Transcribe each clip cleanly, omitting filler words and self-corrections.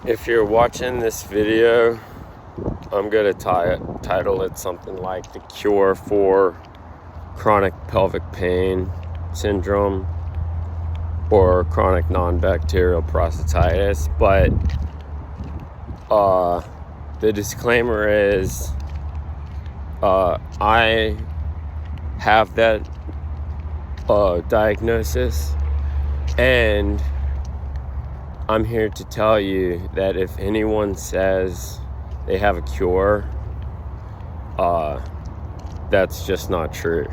If you're watching this video, I'm going to title it something like The Cure for Chronic Pelvic Pain Syndrome or Chronic Non-Bacterial Prostatitis. But the disclaimer is I have that diagnosis, and I'm here to tell you that if anyone says they have a cure, that's just not true.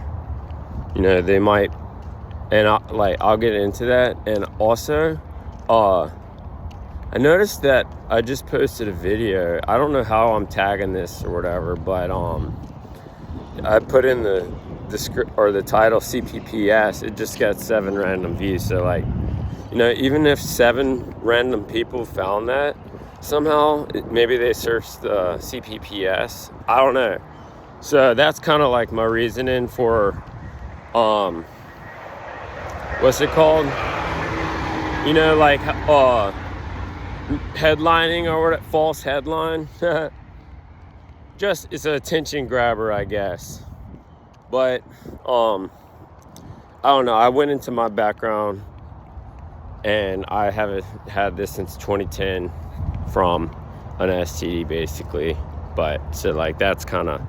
You know, they might, and I'll get into that. And also, I noticed that I just posted a video. I don't know how I'm tagging this or whatever, but I put in the script or the title CPPS. It just got 7 random views. So like, you know, even if 7 random people found that, somehow maybe they searched the CPPS. I don't know. So that's kind of like my reasoning for what's it called? You know, like headlining or what? False headline. Just it's an attention grabber, I guess. But I don't know. I went into my background, and I haven't had this since 2010 from an STD, basically. But so like that's kind of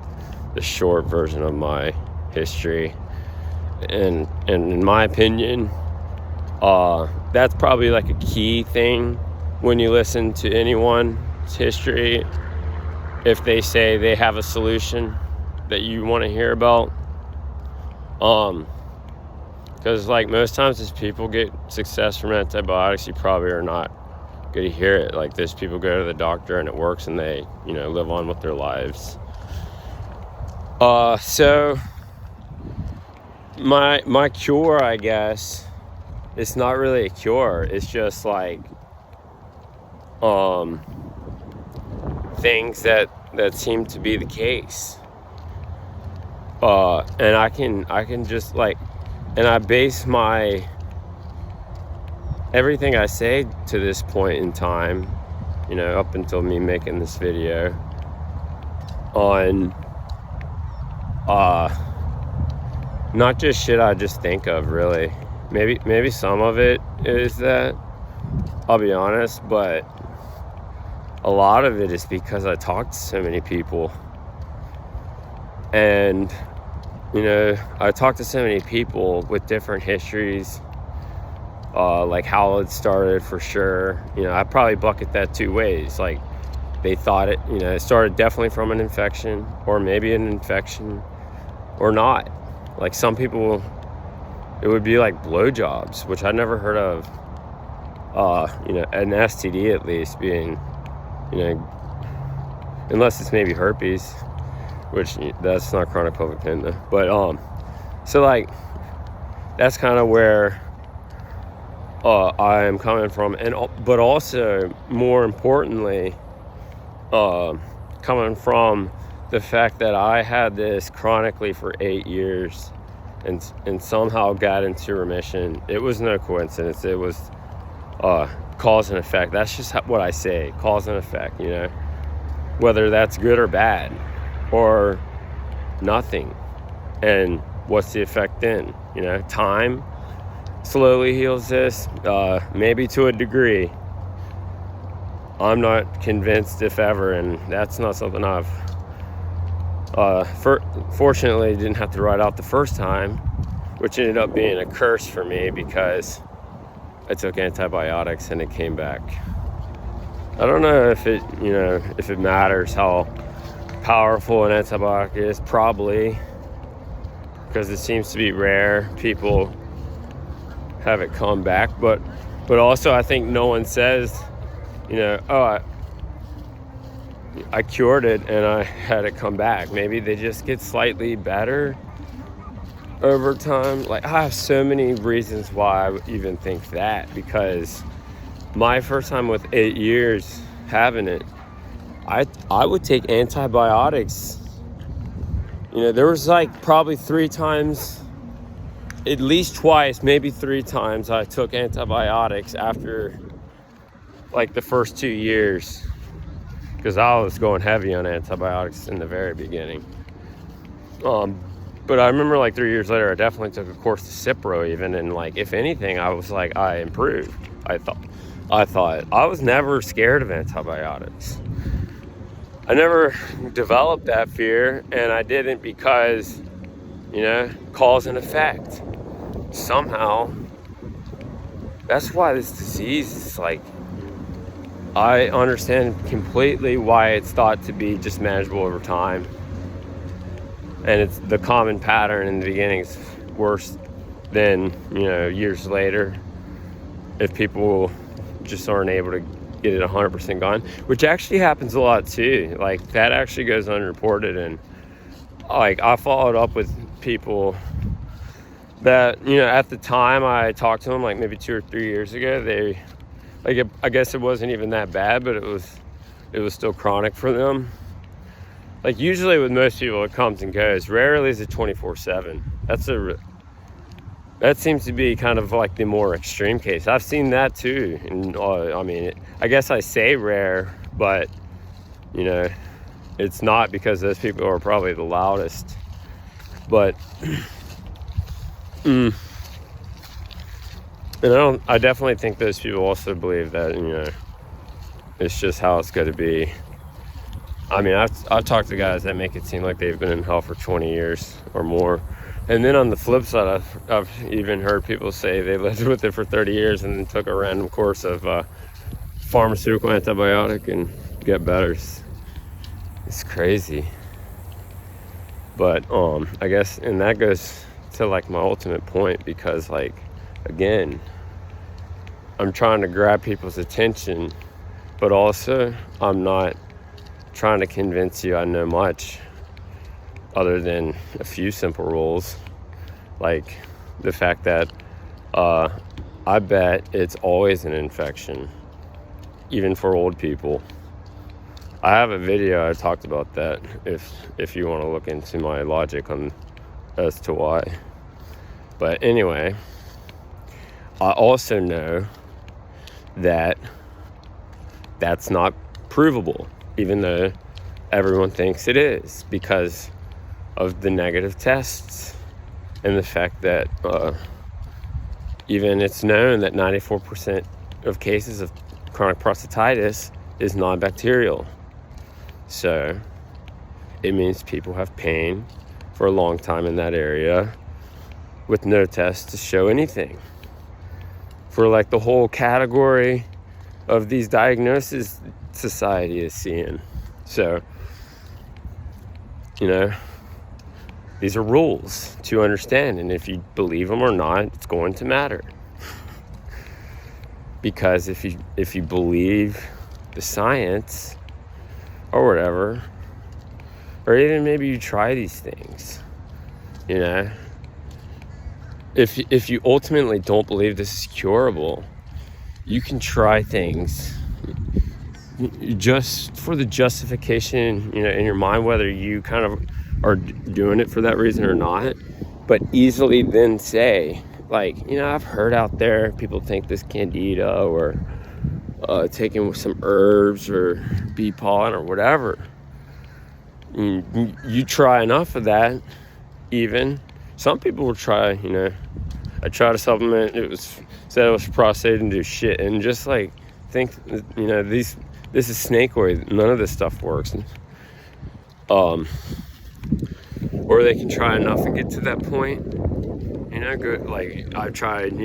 the short version of my history. And in my opinion, that's probably like a key thing when you listen to anyone's history. If they say they have a solution that you want to hear about, because like most times as people get success from antibiotics, you probably are not going to hear it. Like there's people go to the doctor and it works and they, you know, live on with their lives. So my cure, I guess, it's not really a cure. It's just like things that seem to be the case. And I can just like, and I base my everything I say to this point in time, you know, up until me making this video, on not just shit I just think of, really. Maybe some of it is that, I'll be honest, but a lot of it is because I talk to so many people. And, you know, I talk to so many people with different histories, like how it started for sure. You know, I probably bucket that 2 ways. Like they thought it, you know, it started definitely from an infection, or maybe an infection or not. Like some people, it would be like blowjobs, which I never heard of, you know, an STD at least being, you know, unless it's maybe herpes, which that's not chronic pelvic pain though. But so like that's kind of where I am coming from, and but also more importantly, coming from the fact that I had this chronically for 8 years and somehow got into remission. It was no coincidence. It was cause and effect. That's just what I say, cause and effect, you know, whether that's good or bad or nothing. And what's the effect then? You know, time slowly heals this, maybe to a degree. I'm not convinced, if ever, and that's not something I've fortunately didn't have to write out the first time, which ended up being a curse for me because I took antibiotics and it came back. I don't know if it, you know, if it matters how powerful an antibiotic is. Probably, because it seems to be rare people have it come back. But also I think no one says, you know, oh, I cured it and I had it come back. Maybe they just get slightly better over time. Like I have so many reasons why I even think that, because my first time with 8 years having it, I would take antibiotics. You know, there was like probably 3 times, at least twice, maybe 3 times I took antibiotics after like the first 2 years, because I was going heavy on antibiotics in the very beginning. But I remember like 3 years later, I definitely took a course to Cipro even, and like if anything, I was like I improved. I thought I was never scared of antibiotics. I never developed that fear, and I didn't because, cause and effect. Somehow, that's why this disease is like, I understand completely why it's thought to be just manageable over time. And it's the common pattern in the beginning is worse than, years later, if people just aren't able to get it 100% gone, which actually happens a lot too. Like that actually goes unreported. And like I followed up with people that, at the time I talked to them, like maybe 2 or 3 years ago, I guess it wasn't even that bad, but it was still chronic for them. Like usually with most people it comes and goes. Rarely is it 24/7. That seems to be kind of like the more extreme case. I've seen that too. And I guess I say rare, but it's not, because those people are probably the loudest. But and I definitely think those people also believe that, it's just how it's going to be. I mean, I've talked to guys that make it seem like they've been in hell for 20 years or more. And then on the flip side, I've even heard people say they lived with it for 30 years and then took a random course of pharmaceutical antibiotic and get better. It's crazy. But I guess, and that goes to like my ultimate point, because like, again, I'm trying to grab people's attention, but also I'm not trying to convince you I know much other than a few simple rules, like the fact that I bet it's always an infection, even for old people. I have a video I talked about that if you want to look into my logic on as to why. But anyway, I also know that that's not provable, even though everyone thinks it is, because of the negative tests and the fact that even it's known that 94% of cases of chronic prostatitis is non-bacterial. So it means people have pain for a long time in that area with no tests to show anything. For like the whole category of these diagnoses society is seeing. So, these are rules to understand, and if you believe them or not, it's going to matter. Because if you believe the science or whatever, or even maybe you try these things, if you ultimately don't believe this is curable, you can try things just for the justification, in your mind, whether you kind of are doing it for that reason or not, but easily then say, like, I've heard out there people think this candida or taking some herbs or bee pollen or whatever. You try enough of that, even some people will try, I tried a supplement, said it was prostate and do shit, and just like think, this is snake oil, none of this stuff works. Or they can try enough and get to that point, good. Like I've tried,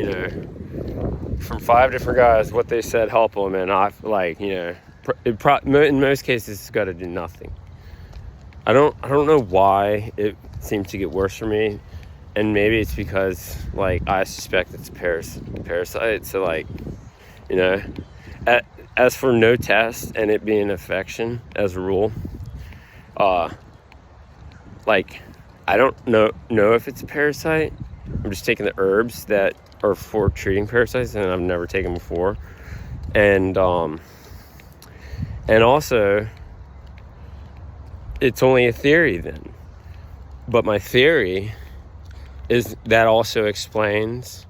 from 5 different guys, what they said help them, and I've like, in most cases it's got to do nothing. I don't know why it seemed to get worse for me, and maybe it's because like I suspect it's parasite. So like, as for no test and it being an infection as a rule, like I don't know if it's a parasite. I'm just taking the herbs that are for treating parasites, and I've never taken before, and also it's only a theory then. But my theory is that also explains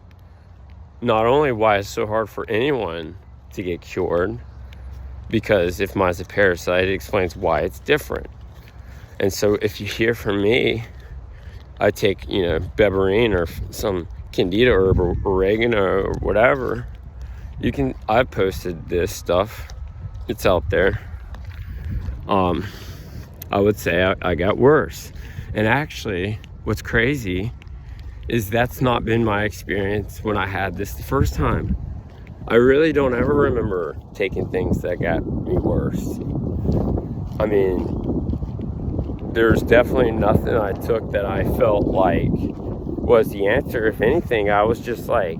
not only why it's so hard for anyone to get cured, because if mine's a parasite, it explains why it's different. And so if you hear from me, I take, berberine or some candida herb or oregano or whatever, I posted this stuff. It's out there. I would say I got worse. And actually, what's crazy is that's not been my experience when I had this the first time. I really don't ever remember taking things that got me worse. I mean, there's definitely nothing I took that I felt like was the answer. If anything, I was just like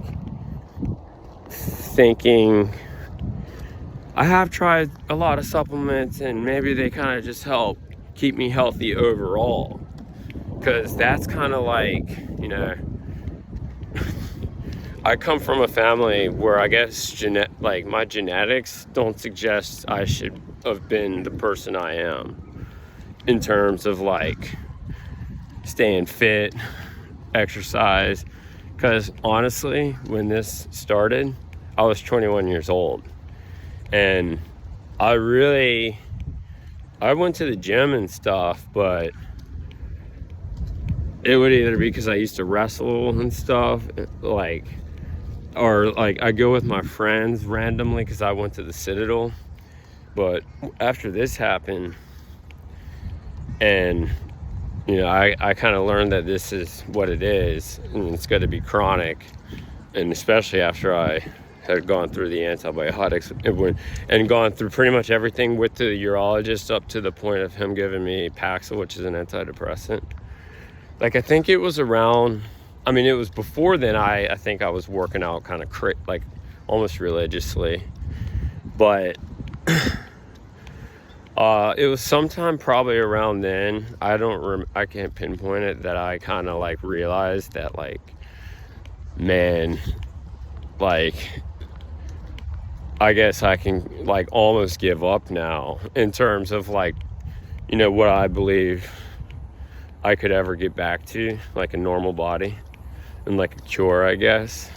thinking, I have tried a lot of supplements and maybe they kind of just help keep me healthy overall. Because that's kind of like, I come from a family where I guess my genetics don't suggest I should have been the person I am in terms of like staying fit, exercise. Because honestly, when this started, I was 21 years old. And I went to the gym and stuff, but it would either be because I used to wrestle and stuff, or I go with my friends randomly because I went to the Citadel. But after this happened, and I kind of learned that this is what it is, and it's going to be chronic. And especially after I had gone through the antibiotics and gone through pretty much everything with the urologist up to the point of him giving me Paxil, which is an antidepressant. I think it was around, it was before then. I think I was working out kind of almost religiously, but it was sometime probably around then. I can't pinpoint it, that I kind of realized that man, I guess I can almost give up now in terms of what I believe I could ever get back to, a normal body and a cure, I guess.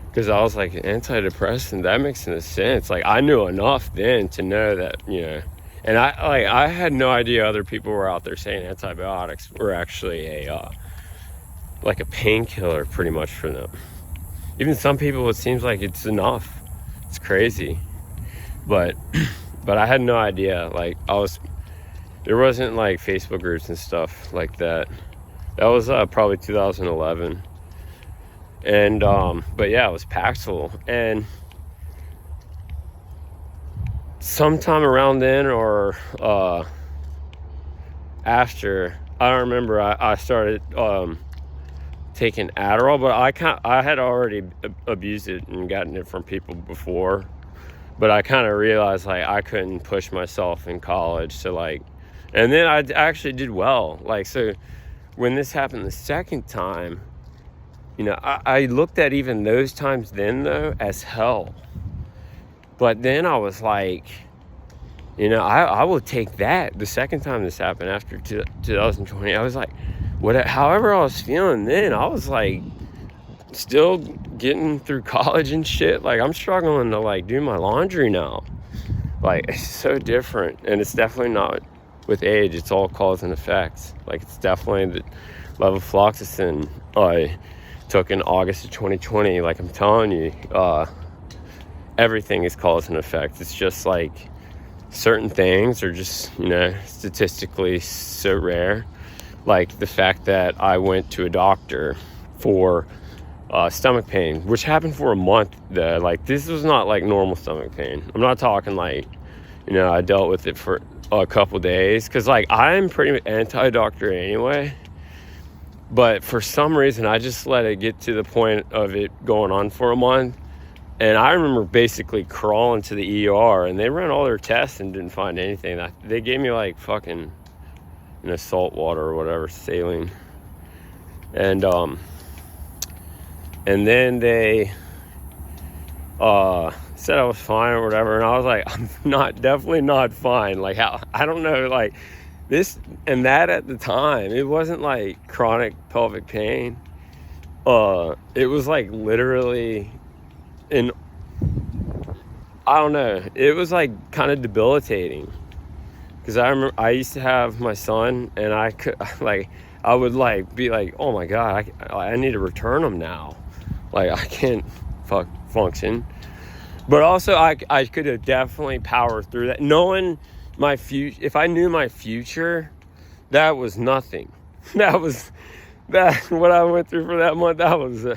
Because I was antidepressant, that makes no sense. I knew enough then to know that, and I had no idea other people were out there saying antibiotics were actually a painkiller pretty much for them. Even some people, it seems like it's enough. It's crazy. But I had no idea. There wasn't Facebook groups and stuff like that. That was probably 2011. And but yeah, it was Paxil. And sometime around then or after, I don't remember, I started taking Adderall, but I had already abused it and gotten it from people before. But I kind of realized I couldn't push myself in college to and then I actually did well. So when this happened the second time, I looked at even those times then though as hell. But then I was I will take that. The second time this happened after 2020, I was however I was feeling then, I was still getting through college and shit. I'm struggling to do my laundry now. It's so different, and it's definitely not with age. It's all cause and effects. It's definitely the levofloxacin I took in August of 2020. I'm telling you, everything is cause and effect. It's just certain things are just statistically so rare. The fact that I went to a doctor for stomach pain, which happened for a month though. This was not normal stomach pain. I'm not talking I dealt with it for a couple days, because I'm pretty anti-doctor anyway, but for some reason I just let it get to the point of it going on for a month. And I remember basically crawling to the ER, and they ran all their tests and didn't find anything. They gave me fucking salt water or whatever, saline, and then they said I was fine or whatever, and I was I'm definitely not fine. How, I don't know, this and that at the time, it wasn't chronic pelvic pain. It was literally I don't know. It was like kind of debilitating. Because I remember I used to have my son, and I could like, I would like be like, oh my God, I need to return him now. Like, I can't function. But also I could have definitely powered through that. Knowing my future, if I knew my future, that was nothing. That what I went through for that month. That was,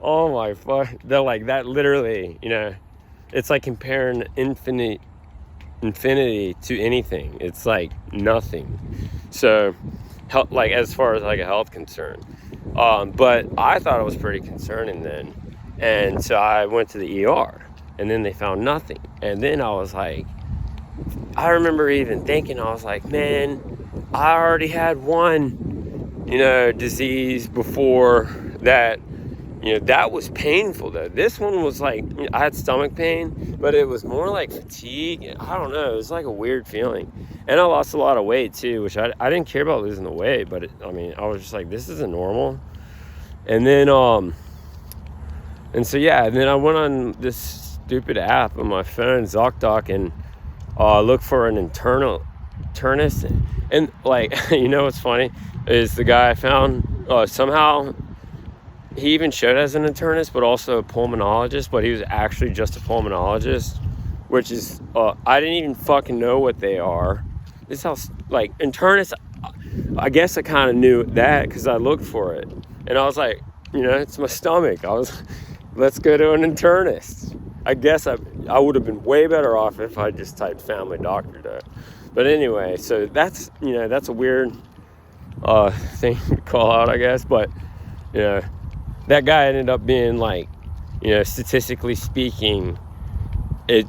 oh my fuck. Like that literally, it's like comparing infinity to anything. It's like nothing. So, like as far as like a health concern, but I thought it was pretty concerning then, and so I went to the ER, and then they found nothing. And then I was like, I remember even thinking, I was like, man, I already had one, disease before that. That was painful though. This one was like, I had stomach pain, but it was more like fatigue. I don't know. It was like a weird feeling. And I lost a lot of weight too, which I didn't care about losing the weight, but I was just like, this isn't normal. And then, and so, yeah, and then I went on this stupid app on my phone, ZocDoc, and looked for an internist. And like, what's funny is the guy I found, somehow, he even showed as an internist, but also a pulmonologist, but he was actually just a pulmonologist, which is, I didn't even fucking know what they are. This house, like, internists, I kind of knew that because I looked for it. And I was like, it's my stomach. Let's go to an internist. I guess I would have been way better off if I just typed family doctor though. But anyway, so that's a weird thing to call out, I guess. But, that guy ended up being like, statistically speaking,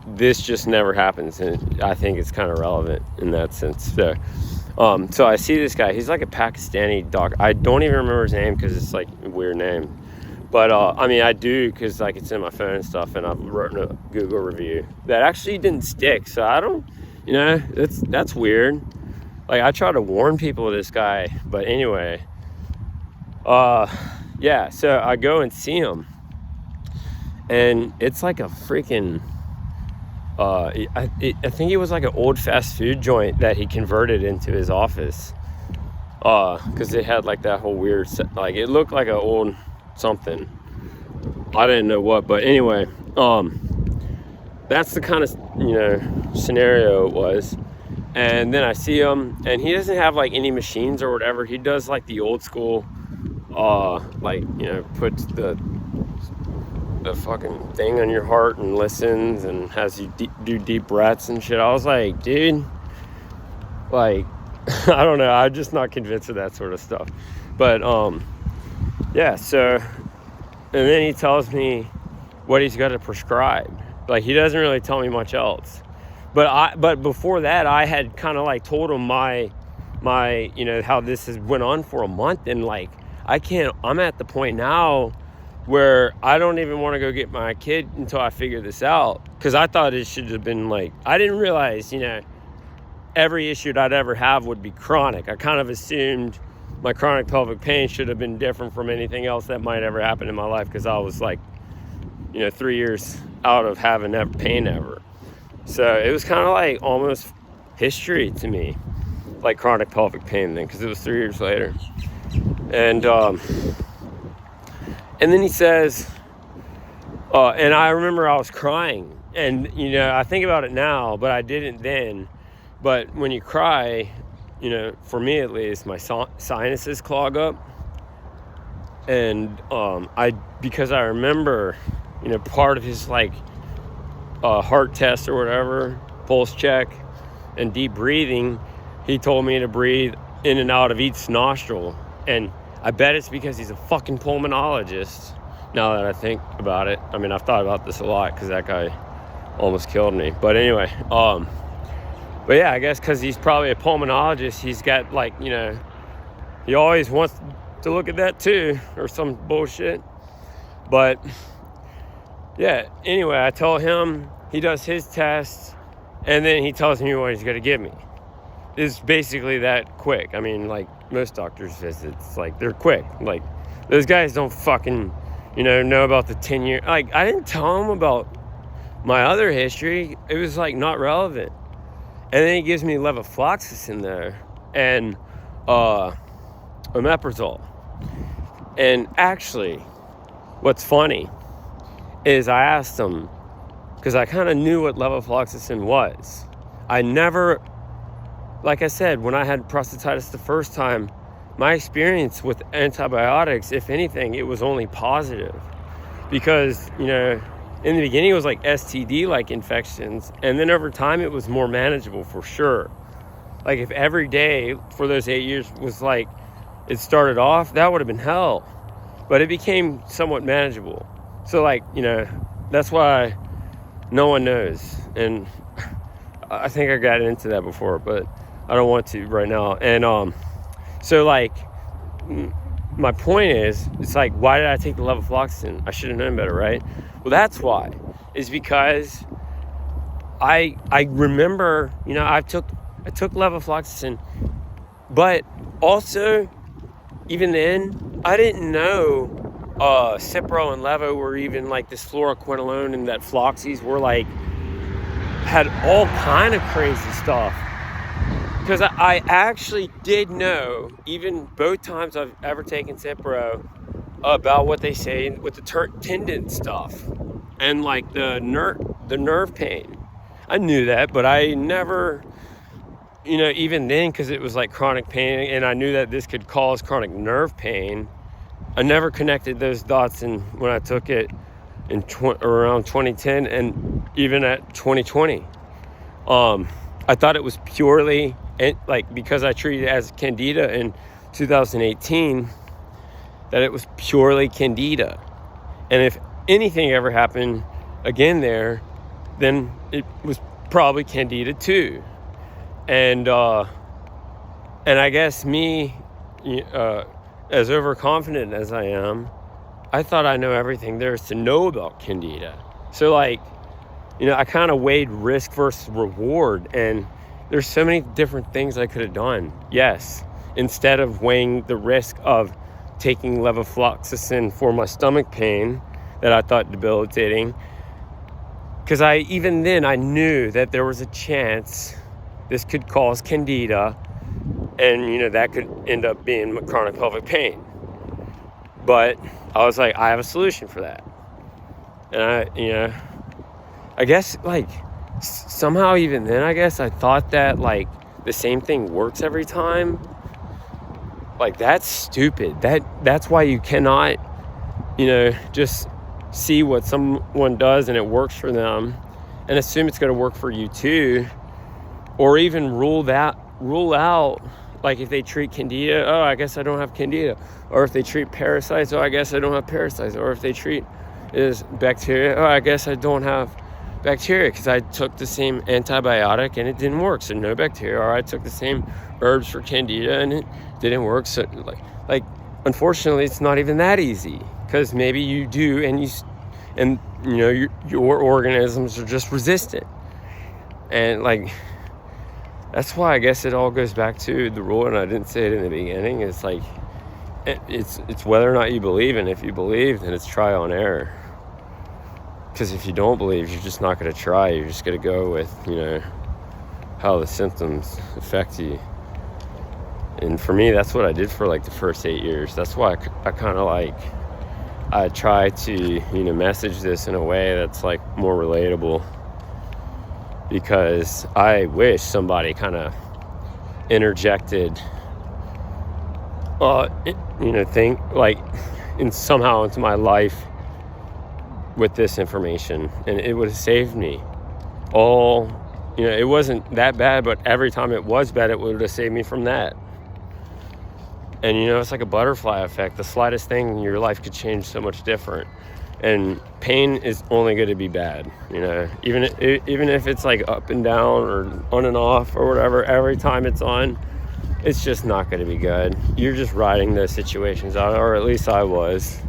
this just never happens, and I think it's kind of relevant in that sense. So, so I see this guy. He's like a Pakistani doc. I don't even remember his name because it's like a weird name. But I do because like it's in my phone and stuff, and I've written a Google review that actually didn't stick. So I don't, that's weird. Like I try to warn people of this guy, but anyway, yeah. So I go and see him, and it's like a freaking. I think it was like an old fast food joint that he converted into his office. Because it had like that whole weird, like it looked like an old something. I didn't know what, but anyway, that's the kind of, scenario it was. And then I see him, and he doesn't have like any machines or whatever. He does like the old school, puts the fucking thing on your heart and listens and has you do deep breaths and shit. I was like, dude, like, I don't know. I'm just not convinced of that sort of stuff. But, yeah, so, and then he tells me what he's got to prescribe. Like, he doesn't really tell me much else. But before that, I had kind of like told him my, how this has went on for a month. And like, I'm at the point now where I don't even want to go get my kid until I figure this out. Because I thought it should have been like, I didn't realize, every issue that I'd ever have would be chronic. I kind of assumed my chronic pelvic pain should have been different from anything else that might ever happen in my life, because I was like, 3 years out of having that pain ever. So it was kind of like almost history to me, like chronic pelvic pain then, because it was 3 years later. And then he says, and I remember I was crying, and, I think about it now, but I didn't then. But when you cry, for me at least, my sinuses clog up. And because I remember, part of his like heart test or whatever, pulse check and deep breathing, he told me to breathe in and out of each nostril. And I bet it's because he's a fucking pulmonologist, now that I think about it. I mean, I've thought about this a lot because that guy almost killed me. But anyway, but yeah, I guess because he's probably a pulmonologist, he's got like, he always wants to look at that too, or some bullshit. But yeah, anyway, I told him, he does his tests, and then he tells me what he's going to give me. It's basically that quick. I mean, like most doctors' visits, like they're quick. Like those guys don't fucking, know about the 10-year. Like I didn't tell him about my other history, it was like not relevant. And then he gives me levofloxacin there and omeprazole. And actually, what's funny is I asked him, because I kind of knew what levofloxacin was. I never, like I said, when I had prostatitis the first time, my experience with antibiotics, if anything, it was only positive. Because, you know, in the beginning it was like STD-like infections, and then over time it was more manageable for sure. Like if every day for those 8 years was like it started off, that would have been hell. But it became somewhat manageable. So like, you know, that's why no one knows. And I think I got into that before, but I don't want to right now. And so like my point is, it's like, why did I take the levofloxacin? I should have known better, right? Well, that's why. Is because I remember, you know, I took levofloxacin, but also even then I didn't know Cipro and Levo were even like this fluoroquinolone, and that Floxies were like had all kind of crazy stuff. Because I actually did know, even both times I've ever taken Cipro, about what they say with the tendon stuff and like the nerve pain. I knew that, but I never, you know, even then, because it was like chronic pain, and I knew that this could cause chronic nerve pain, I never connected those dots. And when I took it in around 2010 and even at 2020, I thought it was purely, like, because I treated it as Candida in 2018, that it was purely Candida. And if anything ever happened again there, then it was probably Candida too. And I guess me, as overconfident as I am, I thought I know everything there is to know about Candida. So like, you know, I kind of weighed risk versus reward, and there's so many different things I could have done. Yes, instead of weighing the risk of taking levofloxacin for my stomach pain that I thought debilitating, because even then I knew that there was a chance this could cause Candida, and you know that could end up being chronic pelvic pain. But I was like, I have a solution for that. And I guess like somehow even then, I guess I thought that like the same thing works every time. Like that's stupid. That's why you cannot, just see what someone does and it works for them and assume it's going to work for you too, or even rule out, like if they treat Candida, oh, I guess I don't have Candida, or if they treat parasites, oh, I guess I don't have parasites, or if they treat bacteria, oh, I guess I don't have bacteria because I took the same antibiotic and it didn't work, so no bacteria. Or I took the same herbs for Candida and it didn't work. So like unfortunately it's not even that easy, because maybe you do and your organisms are just resistant. And like that's why I guess it all goes back to the rule, and I didn't say it in the beginning. It's like it's whether or not you believe, and if you believe, then it's trial and error. Because if you don't believe, you're just not going to try. You're just going to go with, how the symptoms affect you. And for me, that's what I did for like the first 8 years. That's why I kind of like, I try to, message this in a way that's like more relatable. Because I wish somebody kind of interjected, think like somehow into my life with this information, and it would have saved me all. It wasn't that bad, but every time it was bad, it would have saved me from that. And it's like a butterfly effect. The slightest thing in your life could change so much different. And pain is only going to be bad, even if it's like up and down or on and off or whatever. Every time it's on, it's just not going to be good. You're just riding those situations out, or at least I was.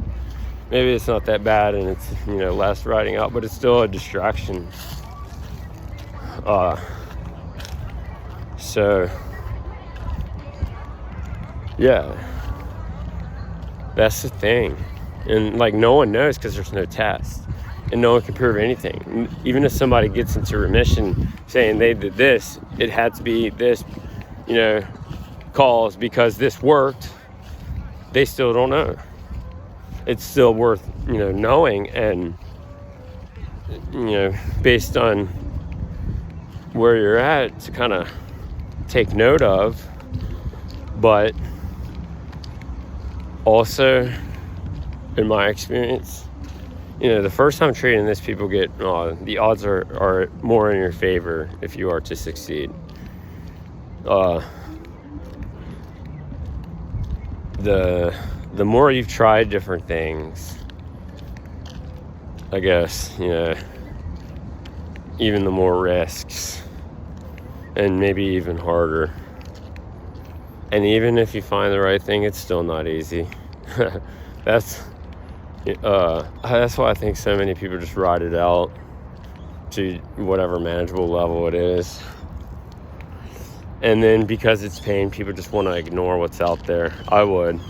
Maybe it's not that bad and it's, less riding out, but it's still a distraction. So, yeah, that's the thing. And like no one knows because there's no test. and no one can prove anything. Even if somebody gets into remission saying they did this, it had to be this, cause because this worked, they still don't know. It's still worth, knowing and, based on where you're at to kind of take note of. But also, in my experience, the first time treating this, people get, the odds are more in your favor if you are to succeed. The more you've tried different things, I guess, even the more risks, and maybe even harder. And even if you find the right thing, it's still not easy. That's why I think so many people just ride it out to whatever manageable level it is. And then because it's pain, people just want to ignore what's out there. I would.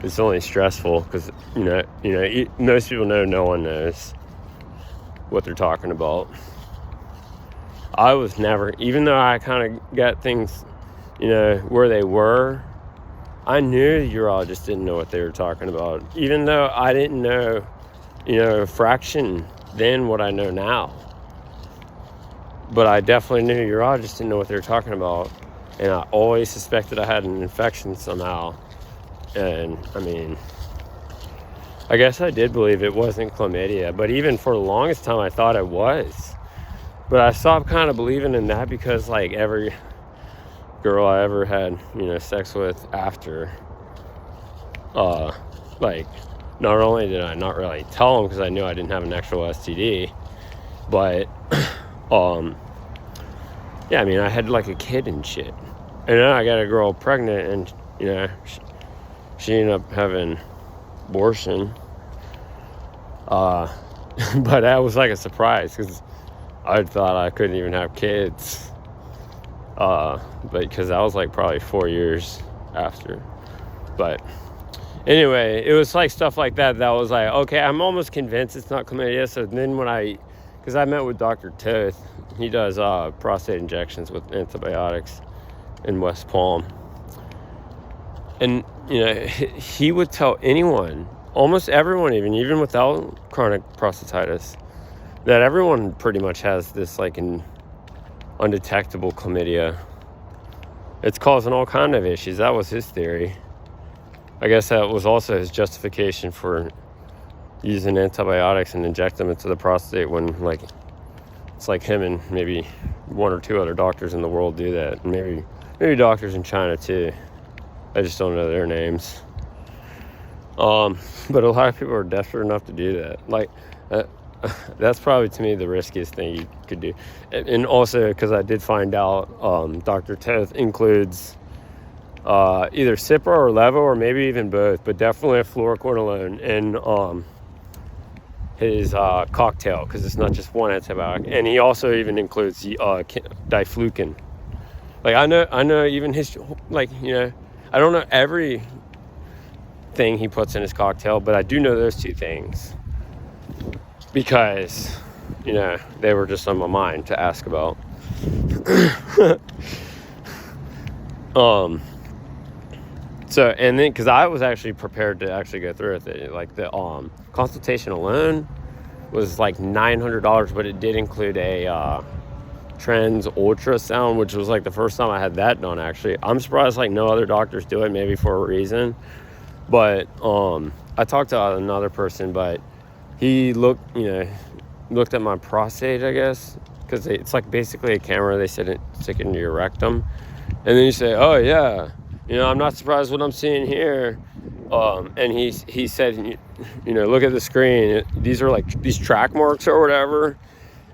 It's only stressful because, most people know no one knows what they're talking about. I was never, even though I kind of got things, where they were, I knew the urologist didn't know what they were talking about. Even though I didn't know, a fraction then what I know now. But I definitely knew urologists didn't know what they were talking about. And I always suspected I had an infection somehow. And, I guess I did believe it wasn't chlamydia. But even for the longest time, I thought it was. But I stopped kind of believing in that because, every girl I ever had, sex with after, not only did I not really tell them because I knew I didn't have an actual STD, but, I had, a kid and shit. And then I got a girl pregnant and, she ended up having abortion. But that was a surprise because I thought I couldn't even have kids. But because that was probably 4 years after. But anyway, it was stuff like that was okay, I'm almost convinced it's not chlamydia. So then because I met with Dr. Toth, he does prostate injections with antibiotics in West Palm. And, he would tell anyone, almost everyone even without chronic prostatitis, that everyone pretty much has this an undetectable chlamydia. It's causing all kind of issues. That was his theory. I guess that was also his justification for using antibiotics and inject them into the prostate when it's him and maybe one or two other doctors in the world do that. And maybe doctors in China too. I just don't know their names. But a lot of people are desperate enough to do that. That's probably, to me, the riskiest thing you could do. And also, because I did find out, Dr. Toth includes either Cipro or Levo, or maybe even both, but definitely a fluoroquinolone in his cocktail, because it's not just one antibiotic. And he also even includes the diflucan. I know even his, I don't know every thing he puts in his cocktail, but I do know those two things because, they were just on my mind to ask about. So, and then, because I was actually prepared to actually go through with it, the consultation alone was $900, but it did include a trans ultrasound, which was the first time I had that done. Actually, I'm surprised no other doctors do it, maybe for a reason. But I talked to another person, but he looked at my prostate, I guess, because it's basically a camera they stick into your rectum, and then you say, oh yeah, I'm not surprised what I'm seeing here. And he said, look at the screen. These are these track marks or whatever.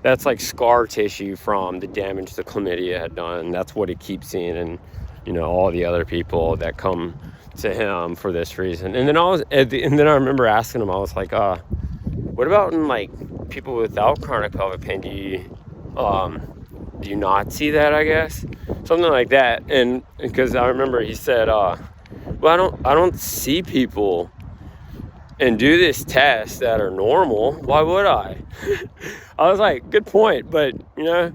That's scar tissue from the damage the chlamydia had done. That's what he keeps seeing, and all the other people that come to him for this reason. And then I remember asking him, I was what about in people without chronic pelvic pain? Do you not see that? I guess something like that. And because I remember he said, well, I don't see people and do this test that are normal, why would I? I was like, good point, but you know,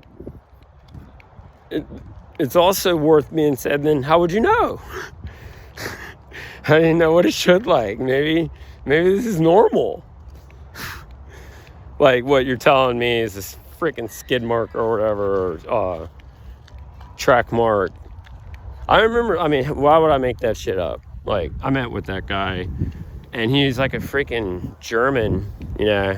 it's also worth being said, then how would you know? I didn't know what it should like. Maybe this is normal. Like what you're telling me is this freaking skid mark or whatever, or track mark. I remember, I mean, why would I make that shit up? Like, I met with that guy, and he's like a freaking German, you know,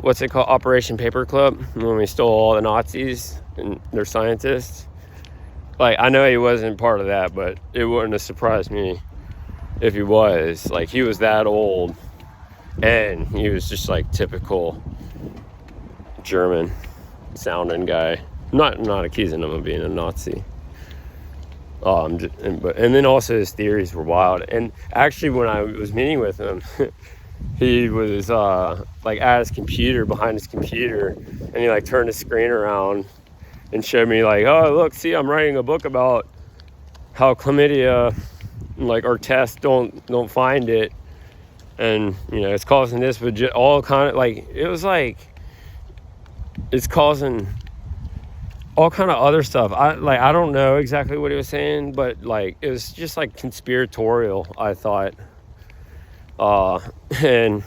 what's it called? Operation Paperclip, when we stole all the Nazis and their scientists. Like, I know he wasn't part of that, but it wouldn't have surprised me if he was. Like, he was that old, and he was just like typical German sounding guy. Not accusing him of being a Nazi. And then also his theories were wild. And actually, when I was meeting with him, he was like at his computer, behind his computer, and he like turned his screen around and showed me like, oh look, see, I'm writing a book about how chlamydia, like our tests don't find it, and you know it's causing this, but all kind of like, it was like it's causing all kind of other stuff. I don't know exactly what he was saying, but like it was just like conspiratorial, I thought. And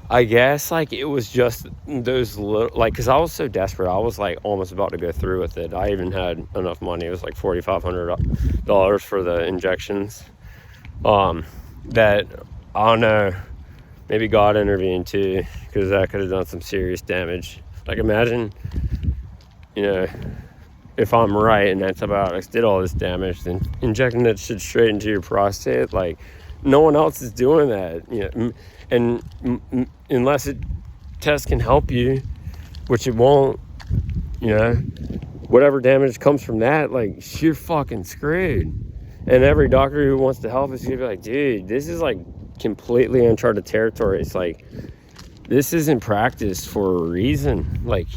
I guess like it was just those little, like, because I was so desperate, I was like almost about to go through with it. I even had enough money. It was like $4,500 for the injections. That, I don't know, maybe God intervened too, because that could have done some serious damage. Like, imagine, you know, if I'm right and antibiotics did all this damage, then injecting that shit straight into your prostate, like, no one else is doing that, you know, and unless it test can help you, which it won't, you know, whatever damage comes from that, like, you're fucking screwed. And every doctor who wants to help is gonna be like, dude, this is like completely uncharted territory. It's like, this isn't practiced for a reason. Like,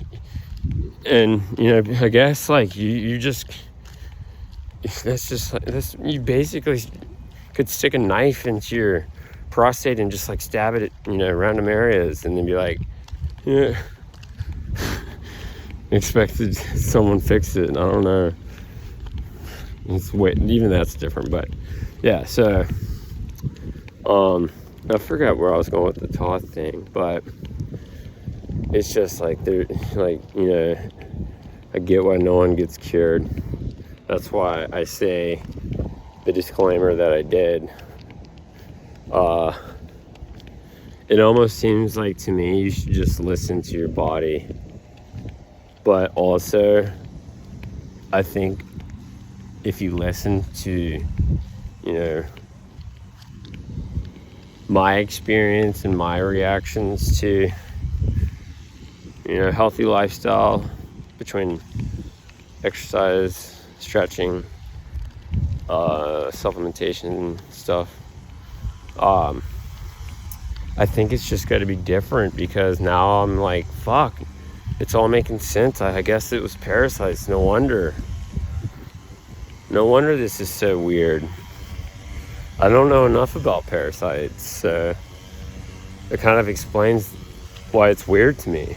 and you know, I guess like you just, that's just like, that's, you basically could stick a knife into your prostate and just like stab it at, you know, random areas, and then be like, yeah, expected someone fix it. I don't know. It's even that's different, but yeah. So, I forgot where I was going with the Toth thing, but it's just like they're like, you know, I get why no one gets cured. That's why I say the disclaimer that I did. It almost seems like to me you should just listen to your body, but also I think if you listen to, you know, my experience and my reactions to, you know, healthy lifestyle between exercise, stretching, supplementation stuff, I think it's just got to be different, because now I'm like, fuck, it's all making sense. I guess it was parasites. No wonder this is so weird. I don't know enough about parasites, so it kind of explains why it's weird to me.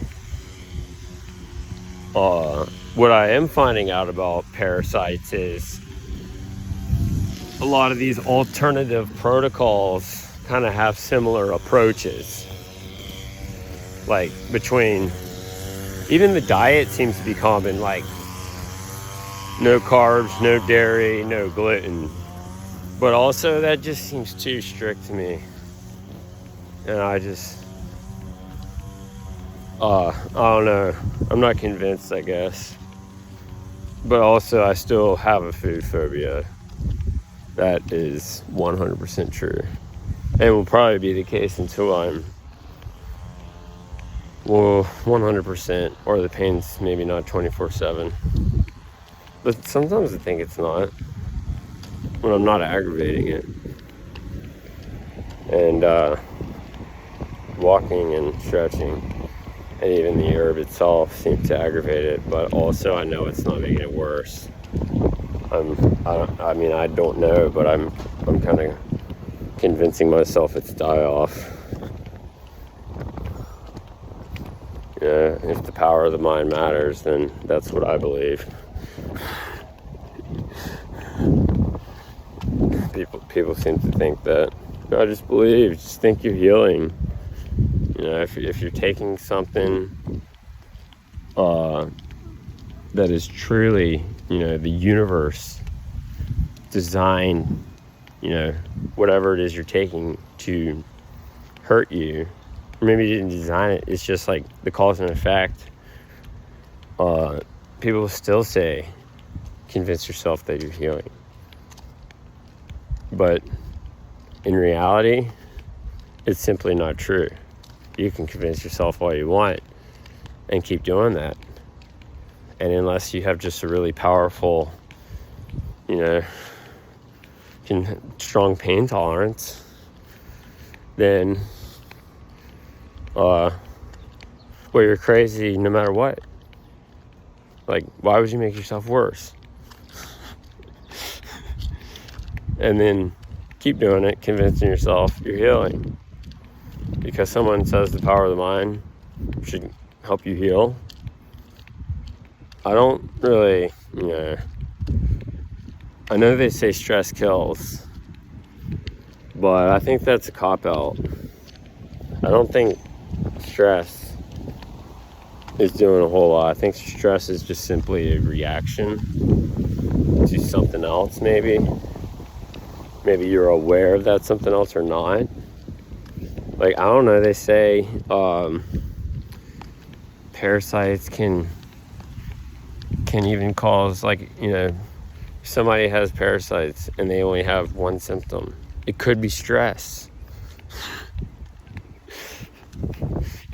What I am finding out about parasites is a lot of these alternative protocols kind of have similar approaches. Like, between, even the diet seems to be common, like no carbs, no dairy, no gluten. But also that just seems too strict to me. And I just, I don't know. I'm not convinced, I guess. But also I still have a food phobia. That is 100% true. And will probably be the case until I'm, well, 100%, or the pain's maybe not 24/7. But sometimes I think it's not, when I'm not aggravating it. And walking and stretching and even the herb itself seems to aggravate it, but also I know it's not making it worse. I mean, I don't know, but I'm kind of convincing myself it's die-off. Yeah, if the power of the mind matters, then that's what I believe. People seem to think that, no, just believe, just think you're healing. You know, if you're taking something that is truly, you know, the universe designed, you know, whatever it is you're taking to hurt you, or maybe you didn't design it, it's just like the cause and effect. People still say, convince yourself that you're healing. But in reality, it's simply not true. You can convince yourself all you want and keep doing that. And unless you have just a really powerful, you know, strong pain tolerance, then, well, you're crazy no matter what. Like, why would you make yourself worse? And then keep doing it, convincing yourself you're healing. Because someone says the power of the mind should help you heal. I don't really, you know, I know they say stress kills, but I think that's a cop-out. I don't think stress is doing a whole lot. I think stress is just simply a reaction to something else, maybe. Maybe you're aware of that something else or not. Like, I don't know, they say parasites can even cause, like, you know, if somebody has parasites and they only have one symptom, it could be stress.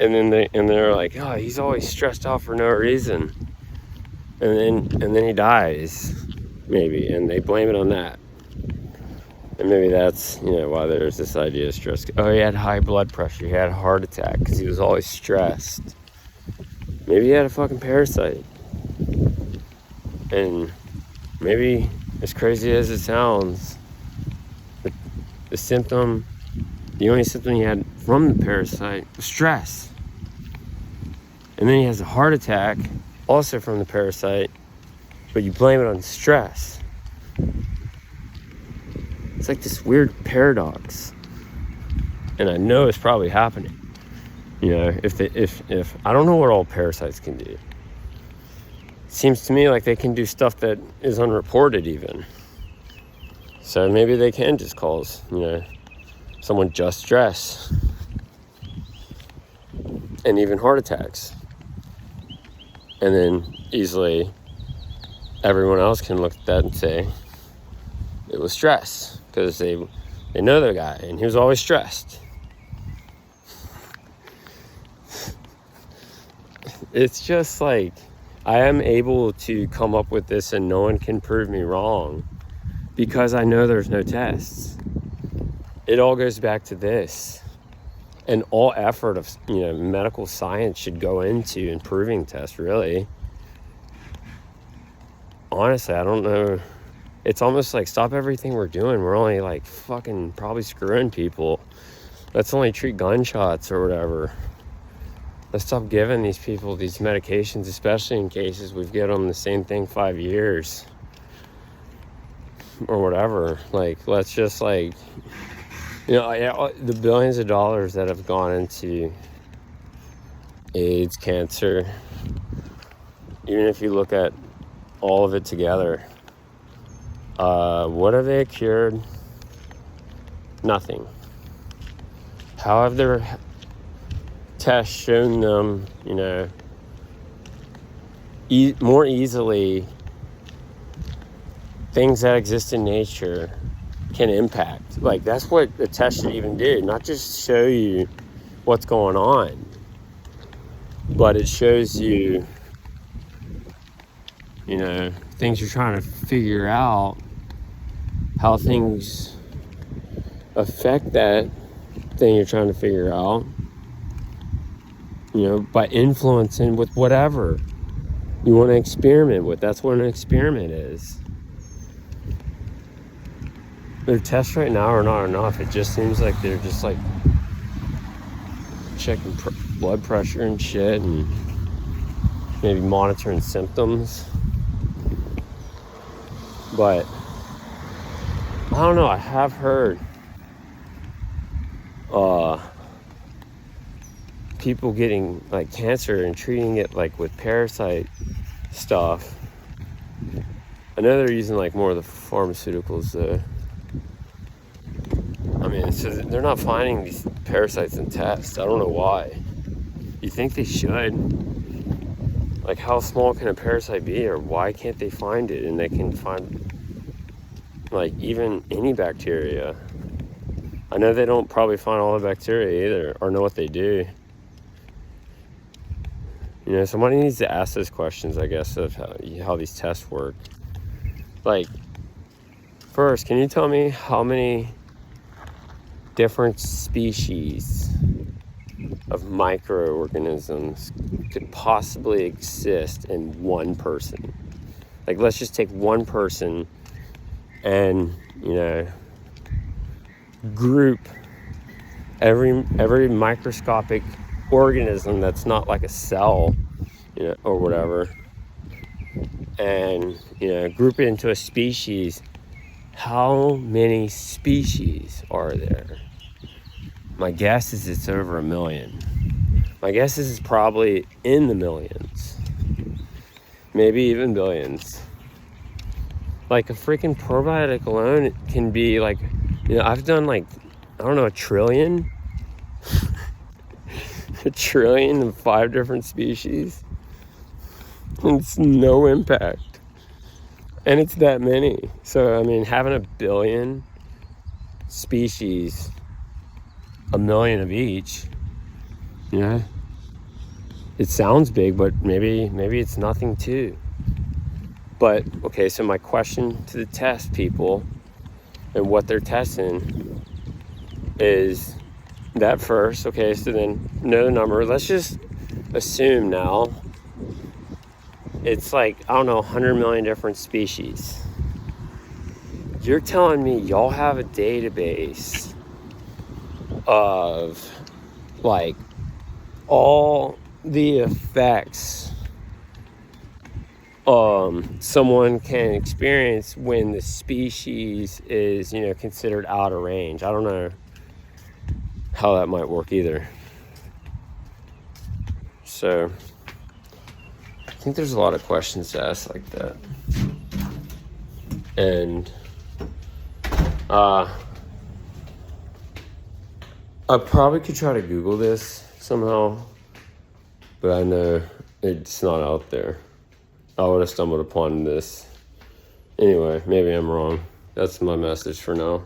And then they're like, oh, he's always stressed out for no reason. And then he dies, maybe, and they blame it on that. And maybe that's, you know, why there's this idea of stress. Oh, he had high blood pressure. He had a heart attack because he was always stressed. Maybe he had a fucking parasite. And maybe, as crazy as it sounds, the symptom, the only symptom he had from the parasite was stress. And then he has a heart attack, also from the parasite, but you blame it on stress. It's like this weird paradox, and I know it's probably happening. You know, if I don't know what all parasites can do. It seems to me like they can do stuff that is unreported even. So maybe they can just cause, you know, someone just stress, and even heart attacks, and then easily everyone else can look at that and say it was stress. Because they know the guy, and he was always stressed. It's just like, I am able to come up with this and no one can prove me wrong because I know there's no tests. It all goes back to this. And all effort of, you know, medical science should go into improving tests, really. Honestly, I don't know. It's almost like, stop everything we're doing. We're only like fucking probably screwing people. Let's only treat gunshots or whatever. Let's stop giving these people these medications, especially in cases we've given them the same thing 5 years or whatever. Like, let's just, like, you know, the billions of dollars that have gone into AIDS, cancer, even if you look at all of it together, what have they cured? Nothing. How have their tests shown them, you know, more easily things that exist in nature can impact? Like, that's what the test should even do, not just show you what's going on, but it shows you, you know, things you're trying to figure out, how things affect that thing you're trying to figure out, you know, by influencing with whatever you want to experiment with. That's what an experiment is. their tests right now are not enough. It just seems like they're just like checking blood pressure and shit, and maybe monitoring symptoms. But I don't know, I have heard people getting like cancer and treating it like with parasite stuff. I know they're using like more of the pharmaceuticals though. I mean, so they're not finding these parasites in tests. I don't know why. You think they should? Like, how small can a parasite be, or why can't they find it? And they can find like even any bacteria. I know they don't probably find all the bacteria either, or know what they do. You know, somebody needs to ask those questions, I guess, of how these tests work. Like, first, can you tell me how many different species of microorganisms could possibly exist in one person? Like, let's just take one person and, you know, group every microscopic organism that's not like a cell, you know, or whatever, and, you know, group it into a species. How many species are there? My guess is it's over 1 million. My guess is it's probably in the millions, maybe even billions. Like, a freaking probiotic alone can be like, you know, I've done like, I don't know, 1 trillion 1 trillion of 5 different species. It's no impact. And it's that many. So, I mean, having 1 billion species, 1 million of each, you know, it sounds big, but maybe it's nothing too. But, okay, so my question to the test people and what they're testing is that first. Okay, so then know the number. Let's just assume now it's like, I don't know, 100 million different species. You're telling me y'all have a database of like all the effects someone can experience when the species is, you know, considered out of range. I don't know how that might work either. So I think there's a lot of questions to ask like that. And I probably could try to Google this somehow, but I know it's not out there. I would have stumbled upon this. Anyway, maybe I'm wrong. That's my message for now.